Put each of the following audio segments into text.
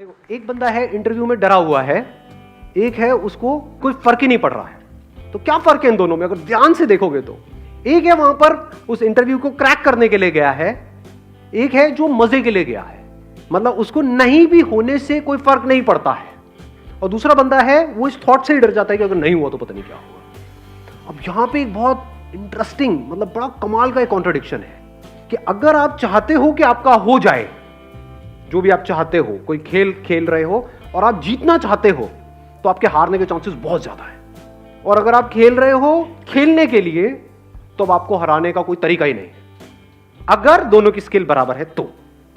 देखो, एक बंदा है इंटरव्यू में डरा हुआ है, एक है उसको कोई फर्क ही नहीं पड़ रहा है। तो क्या फर्क है इन दोनों में अगर ध्यान से देखोगे तो? एक है वहां पर उस इंटरव्यू को क्रैक करने के लिए गया है, एक है जो मजे के लिए गया है, मतलब उसको नहीं भी होने से कोई फर्क नहीं पड़ता है। और दूसरा बंदा है वो इस थॉट से ही डर जाता है कि अगर नहीं हुआ तो पता नहीं क्या होगा। अब यहां पे एक बहुत इंटरेस्टिंग, मतलब बड़ा कमाल का एक कॉन्ट्रडिक्शन है कि अगर आप चाहते हो कि आपका हो जाए जो भी आप चाहते हो, कोई खेल खेल रहे हो और आप जीतना चाहते हो, तो आपके हारने के चांसेस बहुत ज्यादा है। और अगर आप खेल रहे हो खेलने के लिए, तो अब आपको हराने का कोई तरीका ही नहीं है। अगर दोनों की स्किल बराबर है तो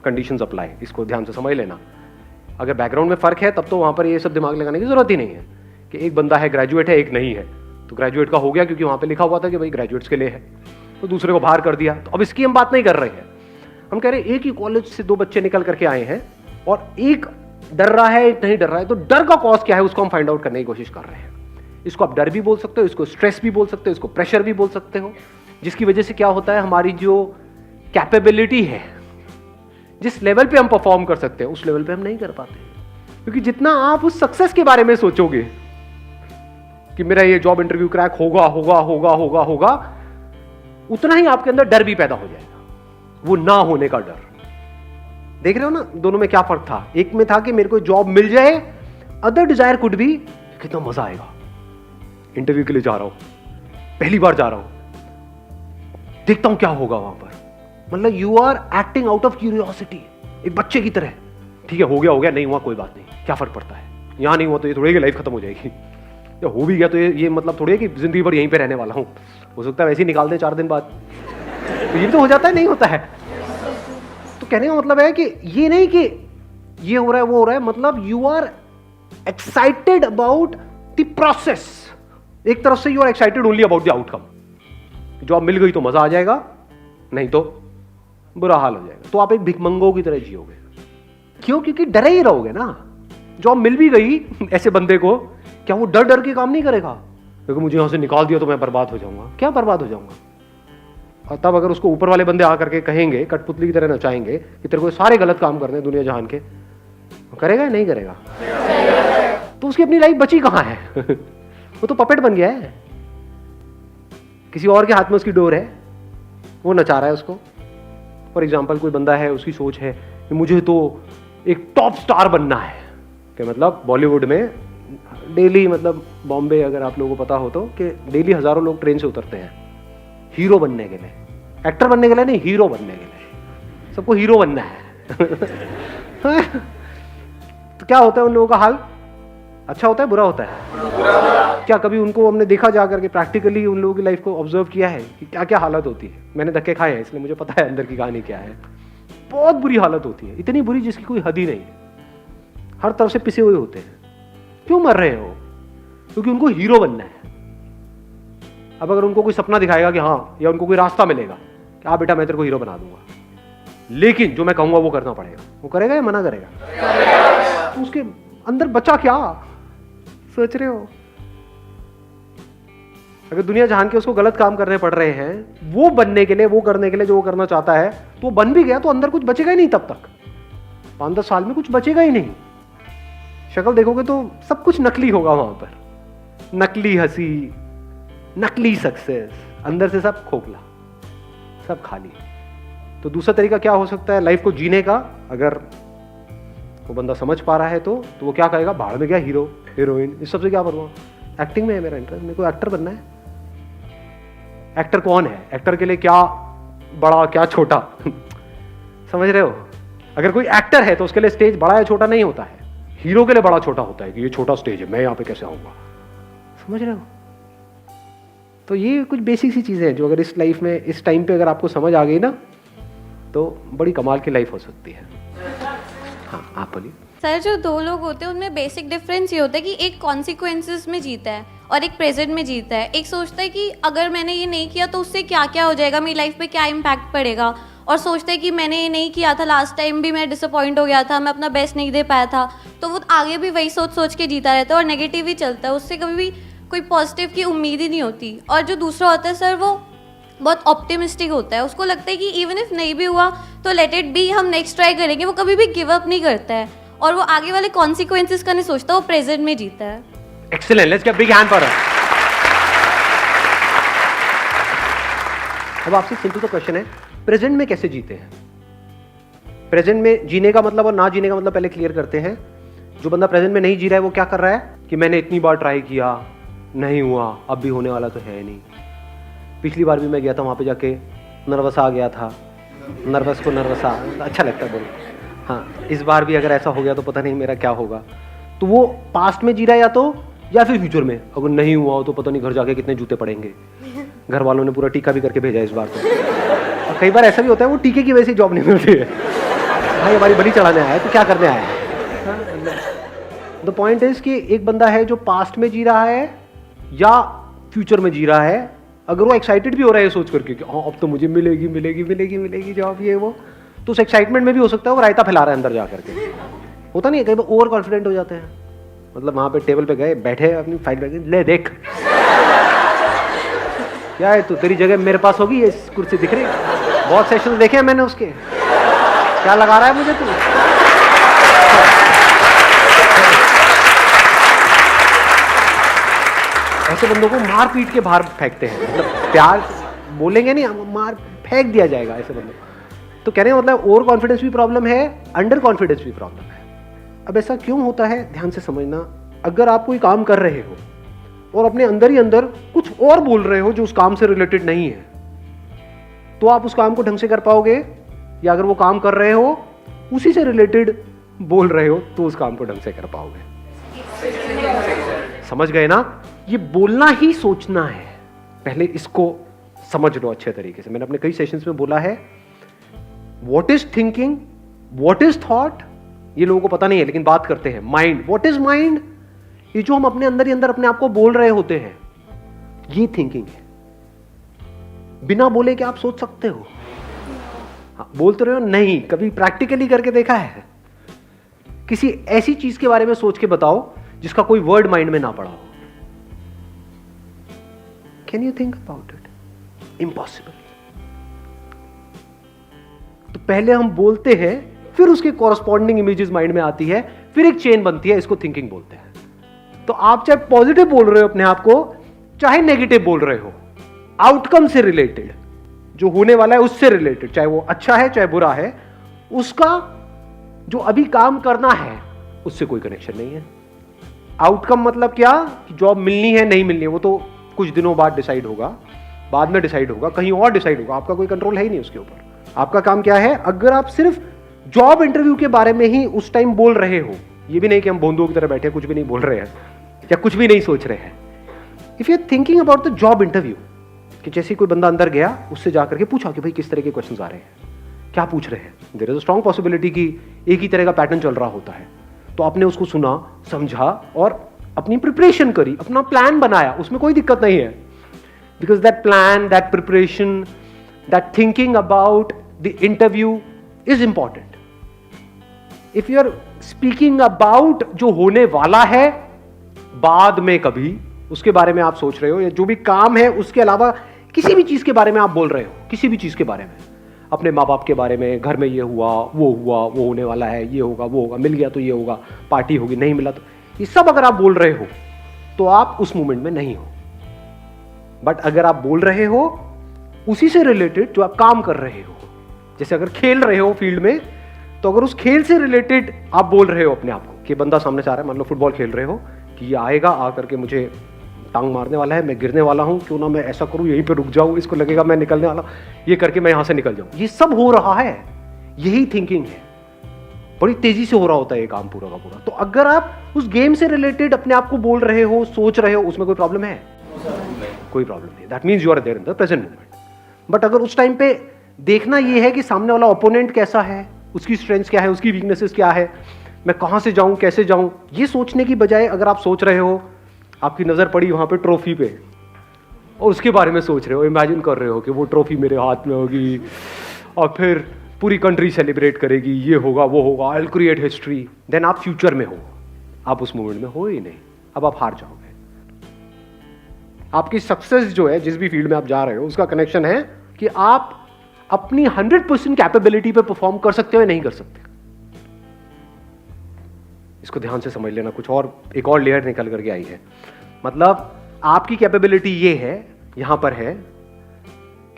कंडीशंस अप्लाई, इसको ध्यान से समझ लेना। अगर बैकग्राउंड में फर्क है तब तो वहां पर ये सब दिमाग लगाने की जरूरत ही नहीं है कि एक बंदा है ग्रेजुएट है, एक नहीं है। तो ग्रेजुएट का हो गया क्योंकि वहां पर लिखा हुआ था कि भाई ग्रेजुएट्स के लिए है, तो दूसरे को बाहर कर दिया। तो अब इसकी हम बात नहीं कर रहे हैं, हम कह रहे हैं एक ही कॉलेज से दो बच्चे निकल करके आए हैं और एक डर रहा है एक नहीं डर रहा है। तो डर का कॉज क्या है उसको हम फाइंड आउट करने की कोशिश कर रहे हैं। इसको आप डर भी बोल सकते हो, इसको स्ट्रेस भी बोल सकते हो, इसको प्रेशर भी बोल सकते हो, जिसकी वजह से क्या होता है हमारी जो कैपेबिलिटी है, जिस लेवल पे हम परफॉर्म कर सकते हैं उस लेवल पे हम नहीं कर पाते। क्योंकि जितना आप उस सक्सेस के बारे में सोचोगे कि मेरा ये जॉब इंटरव्यू क्रैक होगा होगा होगा होगा होगा, उतना ही आपके अंदर डर भी पैदा हो जाएगा, वो ना होने का डर। देख रहे हो ना दोनों में क्या फर्क था? एक में था कि मेरे को जॉब मिल जाए, अदर डिजायर कुड भी कितना मजा आएगा, इंटरव्यू के लिए जा रहा हूं, पहली बार जा रहा हूं, देखता हूं क्या होगा वहां पर। मतलब you are acting out of curiosity, एक बच्चे की तरह। ठीक है, हो गया नहीं हुआ कोई बात नहीं, क्या फर्क पड़ता है, यहां नहीं हुआ तो ये थोड़ी लाइफ खत्म हो जाएगी, या हो भी गया तो ये मतलब थोड़ी है कि जिंदगी भर यहीं पे रहने वाला हूं, हो सकता है वैसे ही निकाल दें 4 दिन बाद, तो ये भी तो हो जाता है, नहीं होता है। तो कहने का मतलब है कि ये नहीं कि ये हो रहा है वो हो रहा है, मतलब you are excited about the process. एक तरफ से you are excited only about the outcome. Job मिल गई तो मजा आ जाएगा, नहीं तो बुरा हाल हो जाएगा। तो आप एक भिखमंगों की तरह जियोगे। क्यों? क्योंकि डरे ही रहोगे ना। जॉब मिल भी गई ऐसे बंदे को, क्या वो डर डर के काम नहीं करेगा? क्योंकि मुझे यहां से निकाल दिया तो मैं बर्बाद हो जाऊंगा। क्या बर्बाद हो जाऊंगा? और तब अगर उसको ऊपर वाले बंदे आकर के कहेंगे, कठपुतली की तरह नचाएंगे कि तेरे को सारे गलत काम करने दुनिया जहान के, करेगा या नहीं करेगा? तो उसकी अपनी लाइफ बची कहां है? वो तो पपेट बन गया है, किसी और के हाथ में उसकी डोर है, वो नचा रहा है उसको। फॉर एग्जाम्पल कोई बंदा है, उसकी सोच है कि मुझे तो एक टॉप स्टार बनना है, कि मतलब बॉलीवुड में डेली, मतलब बॉम्बे अगर आप लोगों को पता हो तो, कि डेली हजारों लोग ट्रेन से उतरते हैं हीरो बनने के लिए, एक्टर बनने के लिए नहीं, हीरो बनने के लिए। सबको हीरो बनना है। तो क्या होता है उन लोगों का हाल? अच्छा होता है बुरा होता है? क्या कभी उनको हमने देखा जा करके प्रैक्टिकली उन लोगों की लाइफ को ऑब्जर्व किया है कि क्या क्या हालत होती है? मैंने धक्के खाए हैं इसलिए मुझे पता है अंदर की कहानी क्या है। बहुत बुरी हालत होती है, इतनी बुरी जिसकी कोई हद ही नहीं है। हर तरफ से पिसे हुए होते हैं। क्यों मर रहे हो? क्योंकि उनको हीरो बनना है। अब अगर उनको कोई सपना दिखाएगा कि हाँ, या उनको कोई रास्ता मिलेगा कि हाँ बेटा मैं तेरे को हीरो बना दूंगा, लेकिन जो मैं कहूंगा वो करना पड़ेगा, वो करेगा या मना करेगा? तो उसके अंदर बचा क्या सोच रहे हो? अगर दुनिया जहान के उसको गलत काम करने पड़ रहे हैं वो बनने के लिए, वो करने के लिए जो वो करना चाहता है, तो बन भी गया तो अंदर कुछ बचेगा ही नहीं। तब तक 5-10 साल में कुछ बचेगा ही नहीं। शक्ल देखोगे तो सब कुछ नकली होगा वहां पर, नकली हंसी, नकली सक्सेस, अंदर से सब खोखला, सब खाली। तो दूसरा तरीका क्या हो सकता है लाइफ को जीने का? अगर वो बंदा समझ पा रहा है तो वो क्या कहेगा? बाहर में क्या हीरो हीरोइन, इस सबसे क्या बनूं? एक्टिंग में है मेरा इंटरेस्ट, मेरे को एक्टर बनना है। एक्टर कौन है? एक्टर के लिए क्या बड़ा क्या छोटा? समझ रहे हो? अगर कोई एक्टर है तो उसके लिए स्टेज बड़ा या छोटा नहीं होता है, हीरो के लिए बड़ा छोटा होता है कि ये छोटा स्टेज है, मैं यहां पे कैसे आऊंगा। समझ रहे हो? तो ये कुछ बेसिक सी चीजें हैं जो अगर इस लाइफ में इस टाइम पे अगर आपको समझ आ गई ना, तो बड़ी कमाल की लाइफ हो सकती है। हाँ आप बोलिए। सर, जो दो लोग होते हैं उनमें बेसिक डिफरेंस ये होता है कि एक कॉन्सिक्वेंसेस में जीता है और एक प्रेजेंट में जीता है। एक सोचता है कि अगर मैंने ये नहीं किया तो उससे क्या क्या हो जाएगा, मेरी लाइफ पे क्या इम्पैक्ट पड़ेगा, और सोचता है कि मैंने ये नहीं किया था, लास्ट टाइम भी मैं डिसअपॉइंट हो गया था, मैं अपना बेस्ट नहीं दे पाया था, तो वो आगे भी वही सोच सोच के जीता रहता है और नेगेटिव ही चलता है, उससे कभी भी कोई पॉजिटिव की उम्मीद ही नहीं होती। और जो दूसरा होता है सर, वो बहुत ऑप्टिमिस्टिक होता है, उसको लगता है कि इवन इफ नहीं भी हुआ तो लेट इट बी, हम नेक्स्ट ट्राई करेंगे। वो कभी भी गिव अप नहीं करता है और वो आगे वाले कॉन्सिक्वेंसेस का नहीं सोचता, वो प्रेजेंट में जीता है। Excellent, let's get big hand for her. अब आपसे सिंपल सा क्वेश्चन है, प्रेजेंट में कैसे जीते हैं? प्रेजेंट में जीने का मतलब और ना जीने का मतलब पहले क्लियर करते हैं। जो बंदा प्रेजेंट में नहीं जी रहा है वो क्या कर रहा है कि मैंने इतनी बार ट्राई किया, नहीं हुआ, अब भी होने वाला तो है नहीं। पिछली बार भी मैं गया था वहाँ पे जाके नर्वस आ गया था, नर्वस को नर्वस आ, अच्छा लगता है बोल। हाँ, इस बार भी अगर ऐसा हो गया तो पता नहीं मेरा क्या होगा। तो वो पास्ट में जी रहा है या फिर फ्यूचर में। अगर नहीं हुआ हो तो पता नहीं घर जाके कितने जूते पड़ेंगे। घर वालों ने पूरा टीका भी करके भेजा इस बार तो। और कई बार ऐसा भी होता है वो टीके की वजह से जॉब नहीं मिलती है। भाई हमारी बलि चढ़ाने आया है तो क्या करने आया है। द पॉइंट इज कि एक बंदा है जो पास्ट में जी रहा है या फ्यूचर में जी रहा है, अगर वो एक्साइटेड भी हो रहा है सोच करके कि हाँ अब तो मुझे मिलेगी मिलेगी मिलेगी मिलेगी जॉब ये वो, तो उस एक्साइटमेंट में भी हो सकता है वो रायता फैला रहा है अंदर जा करके। होता नहीं है, कई बार ओवर कॉन्फिडेंट हो जाते हैं। मतलब वहां पे टेबल पे गए, बैठे अपनी फाइल बैठ ले देख क्या है तू, तेरी जगह मेरे पास होगी, ये कुर्सी दिख रही है, बहुत सेशन देखे हैं मैंने उसके, क्या लगा रहा है मुझे तू। ऐसे बंदों को मार पीट के बाहर फेंकते हैं, मतलब प्यार बोलेंगे नहीं, मार फेंक दिया जाएगा ऐसे बंदों। तो कहने का मतलब ओवर कॉन्फिडेंस भी प्रॉब्लम है, अंडर कॉन्फिडेंस भी प्रॉब्लम है। अब ऐसा क्यों होता है, ध्यान से समझना। अगर आप कोई काम कर रहे हो और अपने अंदर ही अंदर कुछ और बोल रहे हो जो उस काम से रिलेटेड नहीं है, तो आप उस काम को ढंग से कर पाओगे? या अगर वो काम कर रहे हो उसी से रिलेटेड बोल रहे हो तो उस काम को ढंग से कर पाओगे? समझ गए ना? ये बोलना ही सोचना है। पहले इसको समझ लो अच्छे तरीके से। मैंने अपने कई सेशंस में बोला है, what is thinking, what is thought, ये लोगों को पता नहीं है लेकिन बात करते हैं। माइंड, व्हाट इज माइंड, ये जो हम अपने अंदर ही अंदर अपने आप को बोल रहे होते हैं, ये थिंकिंग है। बिना बोले क्या आप सोच सकते हो? हाँ, बोलते रहे हो नहीं, कभी प्रैक्टिकली करके देखा है? किसी ऐसी चीज के बारे में सोच के बताओ जिसका कोई वर्ड माइंड में ना पड़ा हो। Can you think about it? Impossible. तो पहले हम बोलते हैं, फिर उसके कॉरस्पॉन्डिंग इमेजेस माइंड में आती है, फिर एक चेन बनती है, इसको थिंकिंग बोलते हैं। तो आप चाहे पॉजिटिव बोल रहे हो अपने आप को, चाहे नेगेटिव बोल रहे हो, आउटकम से रिलेटेड, जो होने वाला है उससे रिलेटेड, चाहे वो अच्छा है चाहे बुरा है, उसका जो अभी काम करना है उससे कोई कनेक्शन नहीं है। आउटकम मतलब क्या, जॉब मिलनी है नहीं मिलनी है वो तो कुछ दिनों बाद डिसाइड होगा, बाद में डिसाइड होगा, कहीं और डिसाइड होगा, आपका कोई कंट्रोल है ही नहीं उसके ऊपर। आपका काम क्या है, अगर आप सिर्फ जॉब इंटरव्यू के बारे में ही उस टाइम बोल रहे हो, ये भी नहीं कि हम बोंदों की तरह बैठे कुछ भी नहीं बोल रहे हैं या कुछ भी नहीं सोच रहे हैं। If you are thinking about the job interview, कि जैसे कोई बंदा अंदर गया, उससे जाकर के पूछा कि भाई किस तरह के क्वेश्चंस आ रहे हैं, क्या पूछ रहे हैं, there is a strong possibility कि एक ही तरह का पैटर्न चल रहा होता है। तो आपने उसको सुना, समझा और अपनी प्रिपरेशन करी, अपना प्लान बनाया, उसमें कोई दिक्कत नहीं है। Because that plan, that preparation, that thinking about the interview is important. If you are speaking about जो होने वाला है बाद में कभी, उसके बारे में आप सोच रहे हो, या जो भी काम है उसके अलावा किसी भी चीज के बारे में आप बोल रहे हो, किसी भी चीज के बारे में, अपने माँ बाप के बारे में, घर में ये हुआ, वो होने वाला है, ये होगा, वो होगा, मिल गया तो ये होगा, पार्टी होगी, नहीं मिला तो, ये सब अगर आप बोल रहे हो तो आप उस मोमेंट में नहीं हो। बट अगर आप बोल रहे हो उसी से रिलेटेड जो आप काम कर रहे हो, जैसे अगर खेल रहे हो फील्ड में, तो अगर उस खेल से रिलेटेड आप बोल रहे हो अपने आप को, कि बंदा सामने से आ रहा है, मान लो फुटबॉल खेल रहे हो, कि ये आएगा, आ करके मुझे टांग मारने वाला है, मैं गिरने वाला हूं, क्यों ना मैं ऐसा करूं, यहीं पे रुक जाऊं, इसको लगेगा मैं निकलने वाला, ये करके मैं यहां से निकल जाऊं। ये सब हो रहा है, यही थिंकिंग है। बड़ी तेजी से हो रहा होता है ये काम पूरा का पूरा। तो अगर आप उस गेम से रिलेटेड अपने आप को बोल रहे हो, सोच रहे हो, उसमें कोई प्रॉब्लम है? कोई प्रॉब्लम नहीं। That means you are there in the present moment. But अगर उस टाइम पे देखना ये है कि सामने वाला ओपोनेंट कैसा है, उसकी स्ट्रेंथ्स क्या है, उसकी वीकनेसेस क्या है, मैं कहां से जाऊं, कैसे जाऊं, ये सोचने की बजाय अगर आप सोच रहे हो, आपकी नजर पड़ी वहां पे ट्रॉफी पे और उसके बारे में सोच रहे हो, इमेजिन कर रहे हो कि वो ट्रॉफी मेरे हाथ में होगी और फिर पूरी कंट्री सेलिब्रेट करेगी, ये होगा, वो होगा, I will create history, then आप फ्यूचर में हो, आप उस मोमेंट में हो ही नहीं। अब आप हार जाओगे। आपकी सक्सेस जो है, जिस भी फील्ड में आप जा रहे हो, उसका कनेक्शन है कि आप अपनी 100% कैपेबिलिटी पे परफॉर्म कर सकते हो या नहीं कर सकते। इसको ध्यान से समझ लेना, कुछ और एक और लेयर निकल करके आई है। मतलब आपकी कैपेबिलिटी ये है, यहां पर है,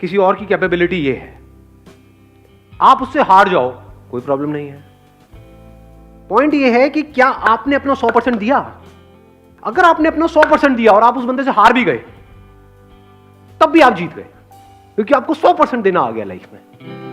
किसी और की कैपेबिलिटी ये है। आप उससे हार जाओ, कोई प्रॉब्लम नहीं है। पॉइंट ये है कि क्या आपने अपना 100% दिया। अगर आपने अपना 100% दिया और आप उस बंदे से हार भी गए, तब भी आप जीत गए, क्योंकि आपको 100% देना आ गया लाइफ में।